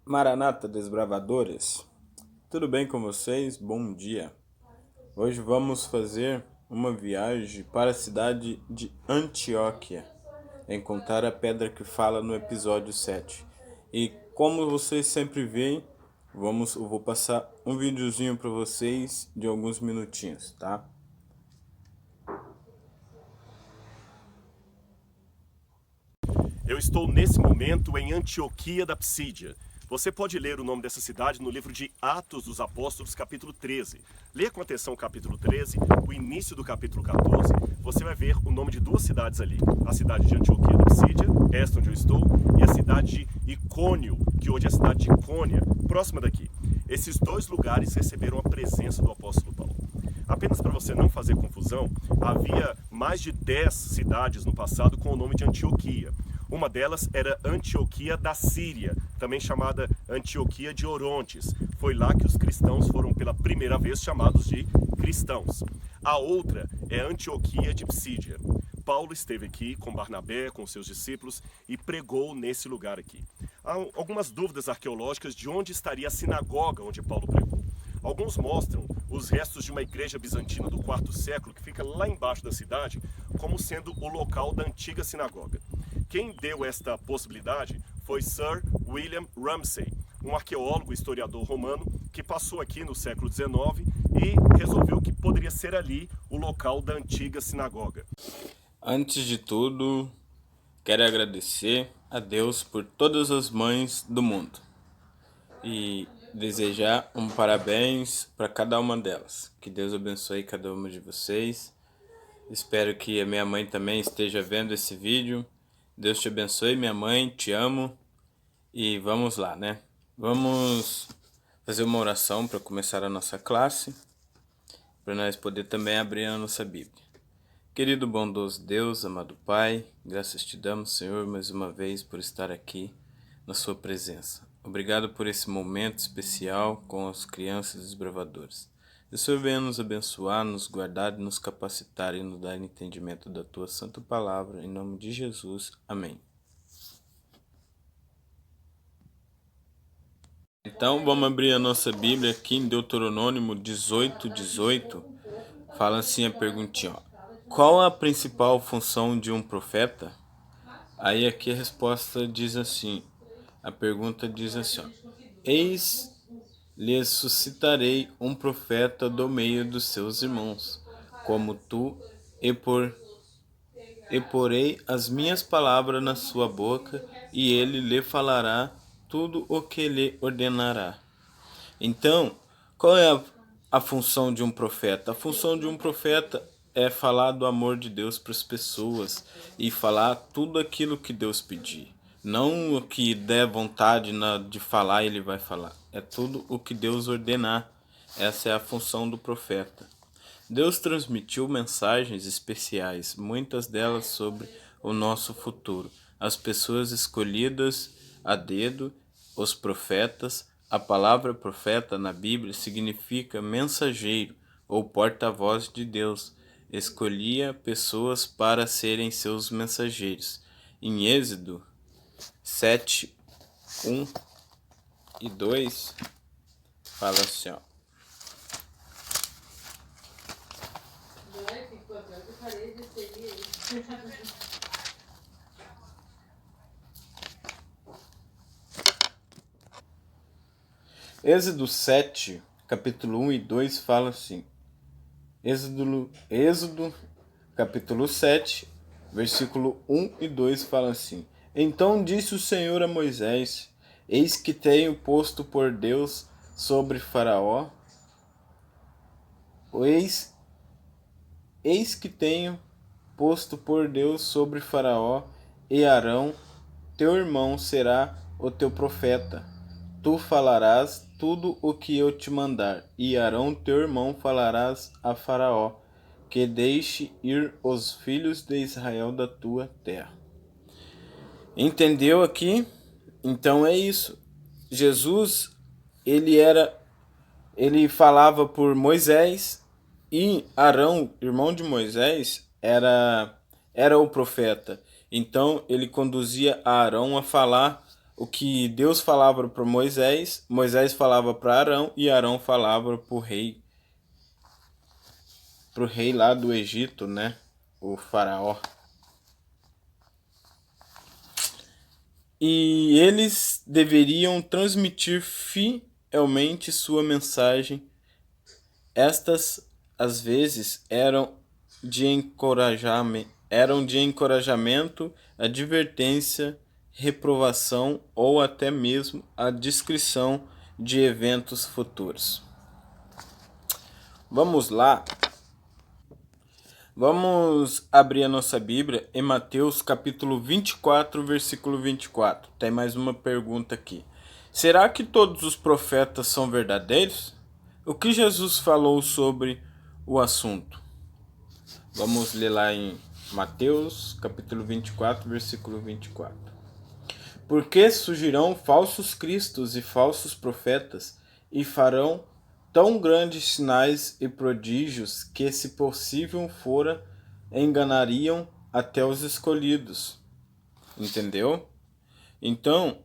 Maranata, desbravadores, tudo bem com vocês? Bom dia. Hoje vamos fazer uma viagem para a cidade de Antioquia, encontrar a pedra que fala no episódio 7. E como vocês sempre veem, eu vou passar um videozinho para vocês de alguns minutinhos, tá? Eu estou nesse momento em Antioquia da Psídia. Você pode ler o nome dessa cidade no livro de Atos dos Apóstolos, capítulo 13. Leia com atenção o capítulo 13, o início do capítulo 14. Você vai ver o nome de duas cidades ali. A cidade de Antioquia da Psídia, esta onde eu estou, e a cidade de Icônio, que hoje é a cidade de Icônia, próxima daqui. Esses dois lugares receberam a presença do apóstolo Paulo. Apenas para você não fazer confusão, havia mais de 10 cidades no passado com o nome de Antioquia. Uma delas era Antioquia da Síria, também chamada Antioquia de Orontes. Foi lá que os cristãos foram pela primeira vez chamados de cristãos. A outra é Antioquia de Psídia. Paulo esteve aqui com Barnabé, com seus discípulos, e pregou nesse lugar aqui. Há algumas dúvidas arqueológicas de onde estaria a sinagoga onde Paulo pregou. Alguns mostram os restos de uma igreja bizantina do quarto século que fica lá embaixo da cidade como sendo o local da antiga sinagoga. Quem deu esta possibilidade foi Sir William Ramsay, um arqueólogo e historiador romano que passou aqui no século XIX e resolveu que poderia ser ali o local da antiga sinagoga. Antes de tudo, quero agradecer a Deus por todas as mães do mundo e desejar um parabéns para cada uma delas. Que Deus abençoe cada uma de vocês. Espero que a minha mãe também esteja vendo esse vídeo. Deus te abençoe, minha mãe, te amo. E vamos lá, né? Vamos fazer uma oração para começar a nossa classe, para nós poder também abrir a nossa Bíblia. Querido bondoso Deus, amado Pai, graças te damos, Senhor, mais uma vez por estar aqui na sua presença. Obrigado por esse momento especial com as crianças desbravadores. Que o Senhor venha nos abençoar, nos guardar, nos capacitar e nos dar entendimento da tua santa palavra. Em nome de Jesus. Amém. Então vamos abrir a nossa Bíblia aqui em Deuteronômio 18:18. Fala assim a perguntinha, ó. Qual a principal função de um profeta? Aí aqui a resposta diz assim, a pergunta diz assim, ó. Eis, lhes suscitarei um profeta do meio dos seus irmãos, como tu, e porei as minhas palavras na sua boca, e ele lhe falará tudo o que lhe ordenará. Então, qual é a função de um profeta? A função de um profeta é falar do amor de Deus para as pessoas e falar tudo aquilo que Deus pedir. Não o que der vontade de falar, ele vai falar. É tudo o que Deus ordenar. Essa é a função do profeta. Deus transmitiu mensagens especiais, muitas delas sobre o nosso futuro. As pessoas escolhidas a dedo, os profetas. A palavra profeta na Bíblia significa mensageiro ou porta-voz de Deus. Escolhia pessoas para serem seus mensageiros. Em Êxodo 7, 1 e 2, fala assim, ó. Êxodo 7, capítulo 1 e 2 fala assim. Êxodo, capítulo 7, versículo 1 e 2 fala assim. Então disse o Senhor a Moisés, eis que tenho posto por Deus sobre Faraó, eis que tenho posto por Deus sobre Faraó, e Arão, teu irmão, será o teu profeta. Tu falarás tudo o que eu te mandar, e Arão teu irmão falarás a Faraó, que deixe ir os filhos de Israel da tua terra. Entendeu aqui? Então é isso. Jesus, ele falava por Moisés, e Arão, irmão de Moisés, era o profeta. Então ele conduzia Arão a falar o que Deus falava para Moisés, Moisés falava para Arão e Arão falava para o rei lá do Egito, né? O faraó. E eles deveriam transmitir fielmente sua mensagem. Estas, às vezes, de encorajamento, advertência, reprovação ou até mesmo a descrição de eventos futuros. Vamos lá. Vamos abrir a nossa Bíblia em Mateus capítulo 24, versículo 24. Tem mais uma pergunta aqui. Será que todos os profetas são verdadeiros? O que Jesus falou sobre o assunto? Vamos ler lá em Mateus capítulo 24, versículo 24. Porque surgirão falsos cristos e falsos profetas e farão tão grandes sinais e prodígios que, se possível fora, enganariam até os escolhidos. Entendeu? Então,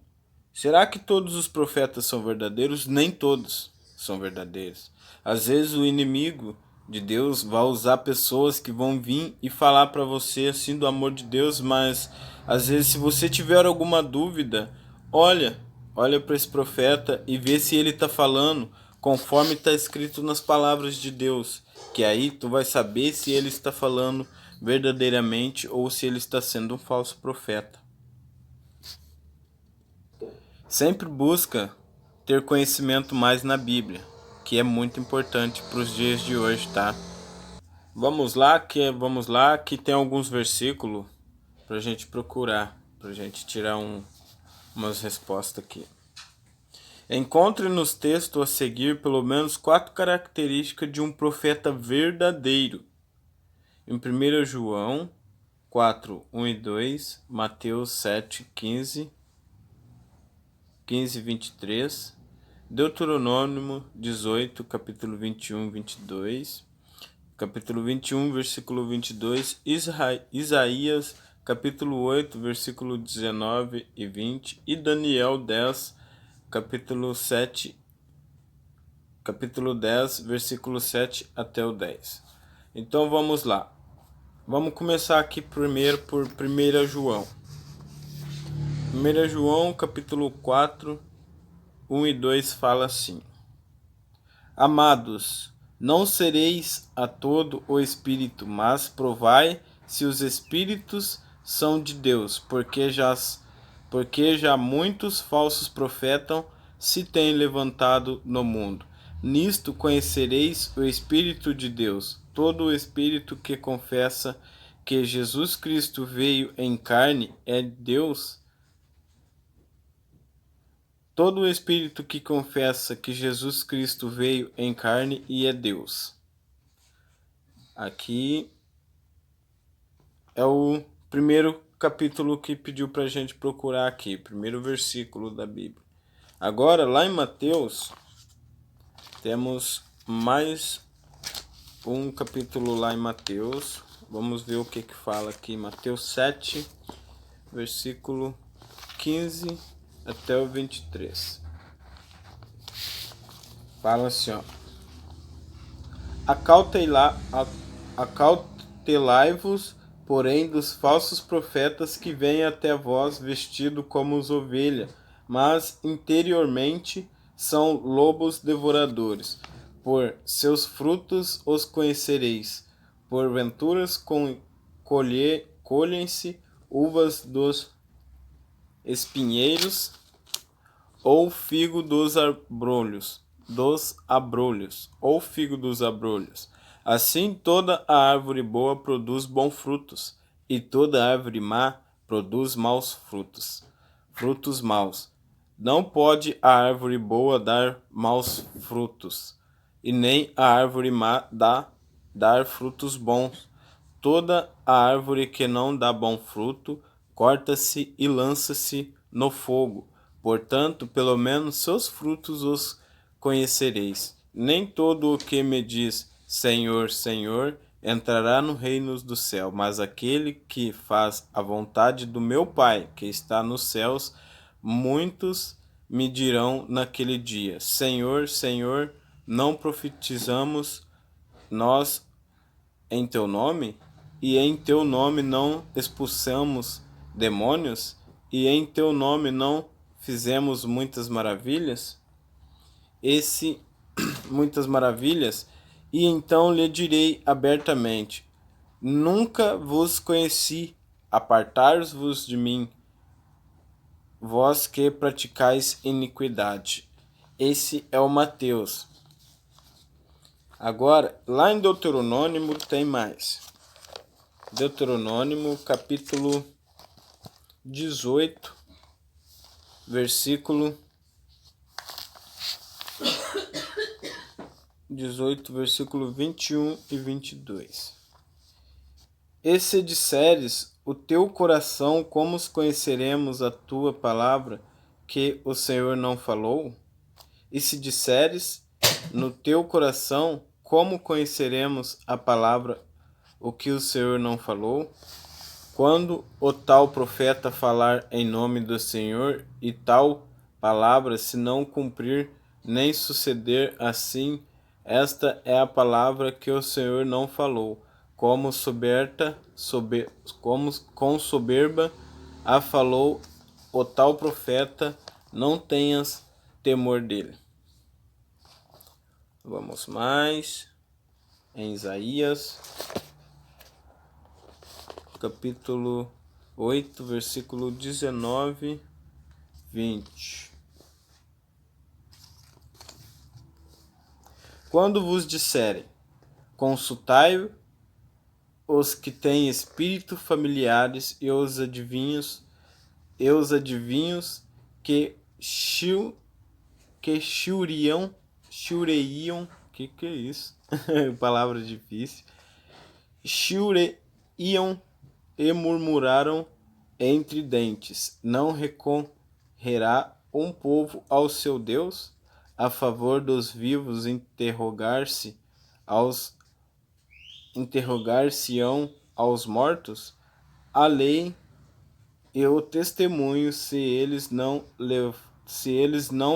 será que todos os profetas são verdadeiros? Nem todos são verdadeiros. Às vezes o inimigo de Deus vai usar pessoas que vão vir e falar para você assim do amor de Deus, mas às vezes se você tiver alguma dúvida, olha para esse profeta e vê se ele está falando conforme está escrito nas palavras de Deus, que aí tu vai saber se ele está falando verdadeiramente ou se ele está sendo um falso profeta. Sempre busca ter conhecimento mais na Bíblia, que é muito importante para os dias de hoje, tá? Vamos lá, que tem alguns versículos para a gente procurar, para a gente tirar umas respostas aqui. Encontre nos textos a seguir pelo menos 4 características de um profeta verdadeiro. Em 1 João 4, 1 e 2, Mateus 7, 15, 23, Deuteronômio 18, capítulo 21, 22, capítulo 21, versículo 22, Isaías, capítulo 8, versículo 19 e 20, e Daniel 10, capítulo 10, versículo 7 até o 10. Então vamos lá. Vamos começar aqui primeiro por 1 João. 1 João, capítulo 4, 1 e 2 fala assim: Amados, não sereis a todo o Espírito, mas provai se os Espíritos são de Deus, porque já muitos falsos profetas se têm levantado no mundo. Nisto conhecereis o Espírito de Deus. Todo o Espírito que confessa que Jesus Cristo veio em carne é Deus. Todo o Espírito que confessa que Jesus Cristo veio em carne e é Deus. Aqui é o primeiro capítulo que pediu para a gente procurar aqui, primeiro versículo da Bíblia. Agora, lá em Mateus, temos mais um capítulo lá em Mateus. Vamos ver o que fala aqui. Mateus 7, versículo 15 até o 23. Fala assim, ó. Acautelai-vos, porém, dos falsos profetas que vêm até vós vestidos como ovelha, mas interiormente são lobos devoradores. Por seus frutos os conhecereis. Porventura colhem-se uvas dos espinheiros ou figo dos abrolhos. Assim toda a árvore boa produz bons frutos, e toda árvore má produz maus frutos maus. Não pode a árvore boa dar maus frutos, e nem a árvore má dar frutos bons. Toda a árvore que não dá bom fruto, corta-se e lança-se no fogo. Portanto, pelo menos seus frutos os conhecereis. Nem todo o que me diz Senhor, Senhor, entrará no reino do céu, mas aquele que faz a vontade do meu Pai, que está nos céus, Muitos me dirão naquele dia: Senhor, Senhor, não profetizamos nós em teu nome? E em teu nome não expulsamos demônios? E em teu nome não fizemos muitas maravilhas? Muitas maravilhas? E então lhe direi abertamente: Nunca vos conheci, apartai-vos de mim, vós que praticais iniquidade. Esse é o Mateus. Agora, lá em Deuteronômio tem mais. Deuteronômio, capítulo 18, versículo 21 e 22. E se disseres o teu coração, como conheceremos a tua palavra que o Senhor não falou? E se disseres no teu coração, como conheceremos a palavra o que o Senhor não falou? Quando o tal profeta falar em nome do Senhor e tal palavra se não cumprir, nem suceder assim, esta é a palavra que o Senhor não falou, como com soberba a falou o tal profeta, não tenhas temor dele. Vamos mais, em Isaías, capítulo 8, versículo 19, 20. Quando vos disserem, consultai os que têm espírito familiares e os adivinhos que chureiam, que é isso? Palavra difícil. Chureiam e murmuraram entre dentes. Não recorrerá um povo ao seu Deus? A favor dos vivos interrogar-se-ão aos mortos? A lei e o testemunho, se eles não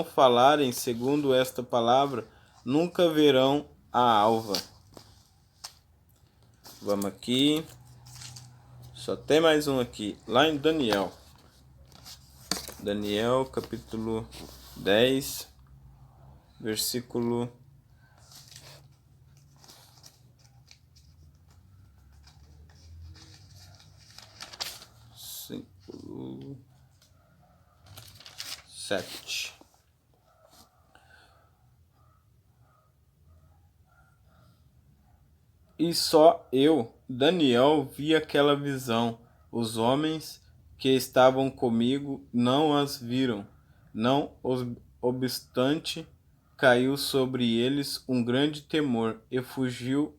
falarem segundo esta palavra, nunca verão a alva. Vamos aqui. Só tem mais um aqui, lá em Daniel. Daniel, capítulo 10, versículo 7. E só eu, Daniel, vi aquela visão. Os homens que estavam comigo não as viram. Não obstante, caiu sobre eles um grande temor, e fugiu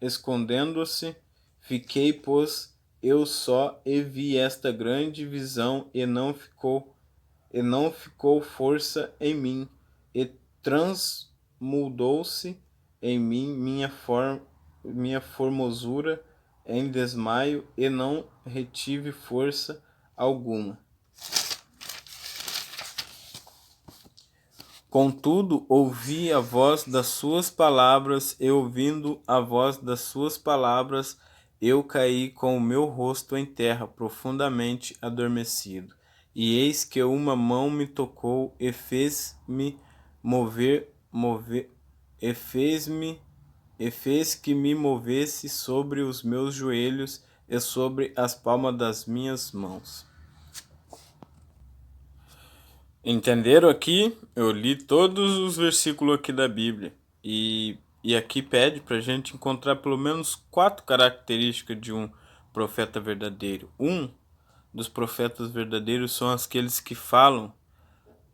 escondendo-se. Fiquei, pois, eu só, e vi esta grande visão, e não ficou força em mim, e transmudou-se em mim minha formosura em desmaio, e não retive força alguma. Contudo, ouvi a voz das suas palavras, e ouvindo a voz das suas palavras, eu caí com o meu rosto em terra, profundamente adormecido. E eis que uma mão me tocou e fez-me fez que me movesse sobre os meus joelhos e sobre as palmas das minhas mãos. Entenderam aqui? Eu li todos os versículos aqui da Bíblia. E aqui pede para a gente encontrar pelo menos 4 características de um profeta verdadeiro. Um dos profetas verdadeiros são aqueles que falam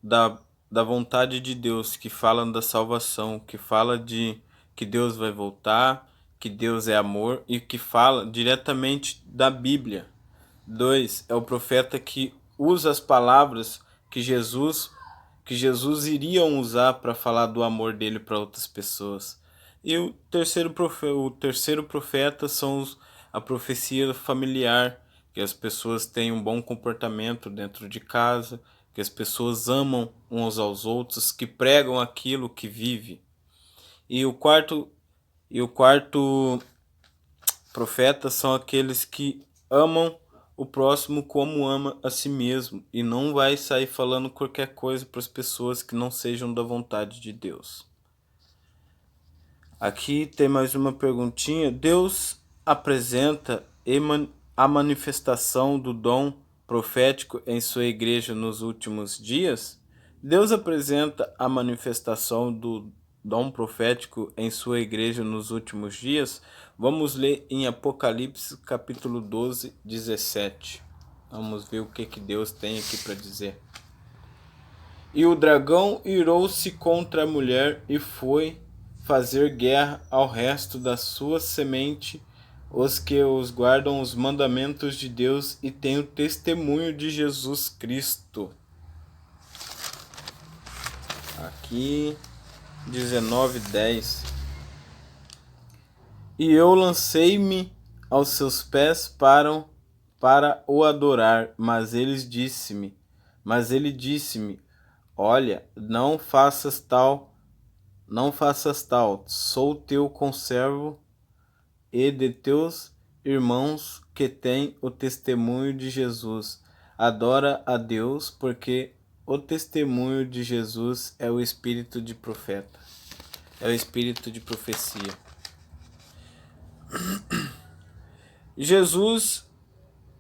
da vontade de Deus, que falam da salvação, que fala de que Deus vai voltar, que Deus é amor, e que fala diretamente da Bíblia. 2 é o profeta que usa as palavras que Jesus iria usar para falar do amor dele para outras pessoas. E o terceiro profeta são a profecia familiar, que as pessoas tenham um bom comportamento dentro de casa, que as pessoas amam uns aos outros, que pregam aquilo que vive. E o quarto profeta são aqueles que amam o próximo como ama a si mesmo e não vai sair falando qualquer coisa para as pessoas que não sejam da vontade de Deus. Aqui tem mais uma perguntinha. Deus apresenta a manifestação do dom profético em sua igreja nos últimos dias? Deus apresenta a manifestação do dom profético em sua igreja nos últimos dias? Vamos ler em Apocalipse capítulo 12, 17. Vamos ver o que Deus tem aqui para dizer. E o dragão irou-se contra a mulher e foi fazer guerra ao resto da sua semente, os que os guardam os mandamentos de Deus e têm o testemunho de Jesus Cristo. Aqui 19:10. E eu lancei-me aos seus pés para o adorar, mas ele disse-me, olha, não faças tal, sou teu conservo e de teus irmãos que têm o testemunho de Jesus. Adora a Deus, porque o testemunho de Jesus é o espírito de profeta, é o espírito de profecia.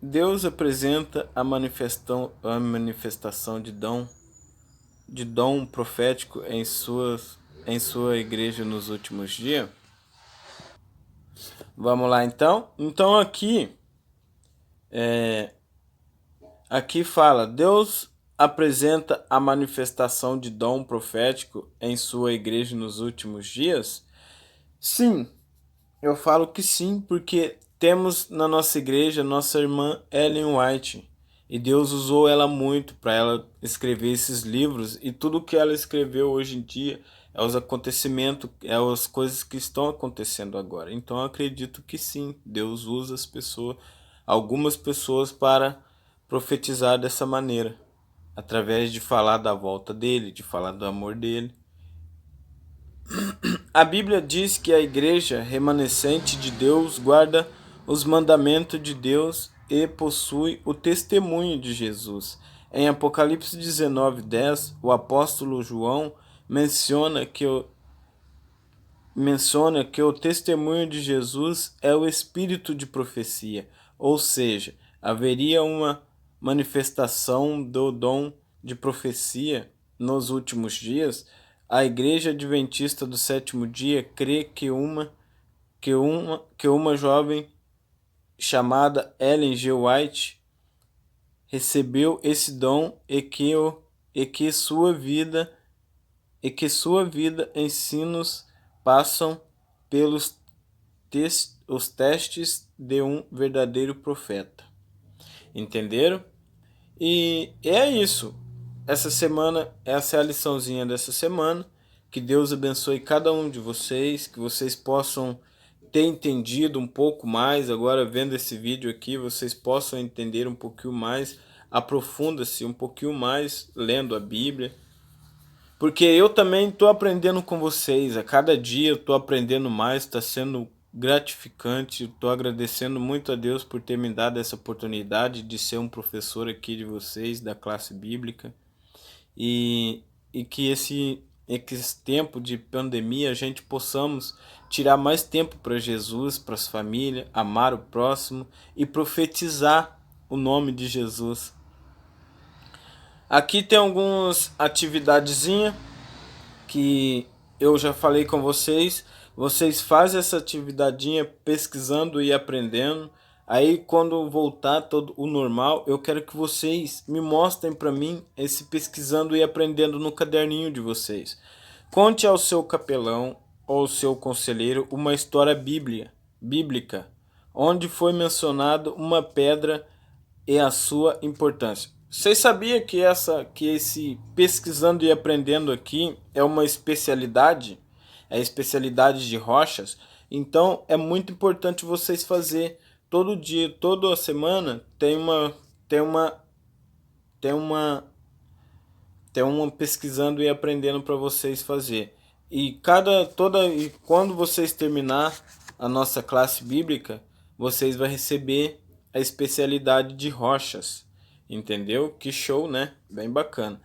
Deus apresenta a manifestação de dom profético em sua igreja nos últimos dias. Vamos lá então. Então aqui fala, Deus apresenta a manifestação de dom profético em sua igreja nos últimos dias? Sim, eu falo que sim, porque temos na nossa igreja nossa irmã Ellen White, e Deus usou ela muito para ela escrever esses livros, e tudo que ela escreveu hoje em dia é os acontecimentos, é as coisas que estão acontecendo agora. Então eu acredito que sim, Deus usa algumas pessoas para profetizar dessa maneira, através de falar da volta dele, de falar do amor dele. A Bíblia diz que a igreja remanescente de Deus guarda os mandamentos de Deus e possui o testemunho de Jesus. Em Apocalipse 19:10, o apóstolo João menciona que o testemunho de Jesus é o espírito de profecia, ou seja, haveria uma manifestação do dom de profecia nos últimos dias. A Igreja Adventista do Sétimo Dia crê que uma jovem chamada Ellen G. White recebeu esse dom e que sua vida ensinos passam pelos os testes de um verdadeiro profeta. Entenderam? E é isso. Essa é a liçãozinha dessa semana. Que Deus abençoe cada um de vocês, que vocês possam ter entendido um pouco mais. Agora, vendo esse vídeo aqui, vocês possam entender um pouquinho mais, aprofunda-se um pouquinho mais lendo a Bíblia. Porque eu também estou aprendendo com vocês, a cada dia eu estou aprendendo mais, está sendo gratificante, estou agradecendo muito a Deus por ter me dado essa oportunidade de ser um professor aqui de vocês, da classe bíblica, e que esse tempo de pandemia a gente possamos tirar mais tempo para Jesus, para as famílias, amar o próximo e profetizar o nome de Jesus. Aqui tem algumas atividadezinhas que eu já falei com vocês. Vocês fazem essa atividadinha pesquisando e aprendendo. Aí quando voltar todo o normal, eu quero que vocês me mostrem para mim esse pesquisando e aprendendo no caderninho de vocês. Conte ao seu capelão ou ao seu conselheiro uma história bíblica, onde foi mencionado uma pedra e a sua importância. Vocês sabiam que esse pesquisando e aprendendo aqui é uma especialidade? É a especialidade de rochas? Então é muito importante vocês fazer, todo dia, toda semana tem uma pesquisando e aprendendo para vocês fazer. E quando vocês terminar a nossa classe bíblica, vocês vão receber a especialidade de rochas. Entendeu? Que show, né? Bem bacana.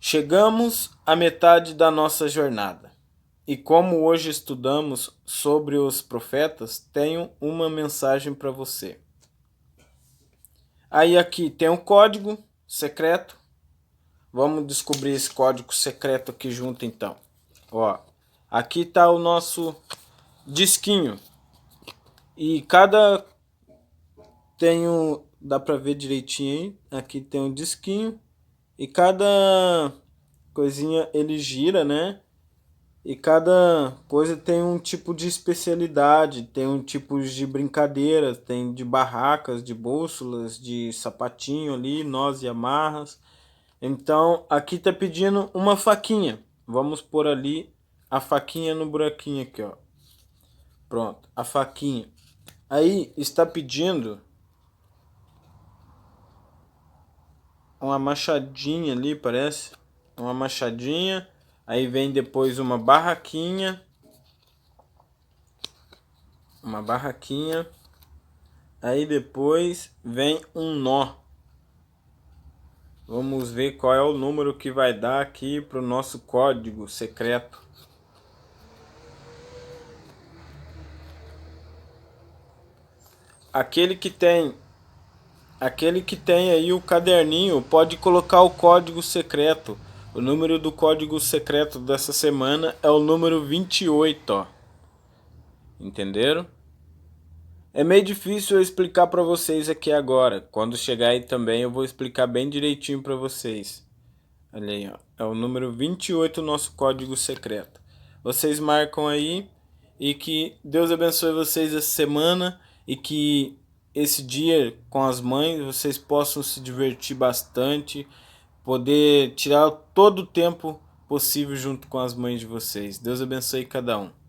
Chegamos à metade da nossa jornada. E como hoje estudamos sobre os profetas, tenho uma mensagem para você. Aí aqui tem um código secreto. Vamos descobrir esse código secreto aqui junto então. Ó, aqui está o nosso disquinho. E cada dá para ver direitinho aí. Aqui tem um disquinho e cada coisinha ele gira, né? E cada coisa tem um tipo de especialidade, tem um tipo de brincadeira, tem de barracas, de bússolas, de sapatinho ali, nós e amarras. Então, aqui tá pedindo uma faquinha. Vamos pôr ali a faquinha no buraquinho aqui, ó. Pronto, a faquinha. Aí está pedindo uma machadinha ali, parece. Uma machadinha. Aí vem depois uma barraquinha. Uma barraquinha. Aí depois vem um nó. Vamos ver qual é o número que vai dar aqui para o nosso código secreto. Aquele que tem aí o caderninho pode colocar o código secreto. O número do código secreto dessa semana é o número 28, ó. Entenderam? É meio difícil eu explicar para vocês aqui agora. Quando chegar aí também eu vou explicar bem direitinho para vocês. Olha aí, ó. É o número 28, o nosso código secreto. Vocês marcam aí e que Deus abençoe vocês essa semana e que esse dia com as mães vocês possam se divertir bastante, poder tirar todo o tempo possível junto com as mães de vocês. Deus abençoe cada um.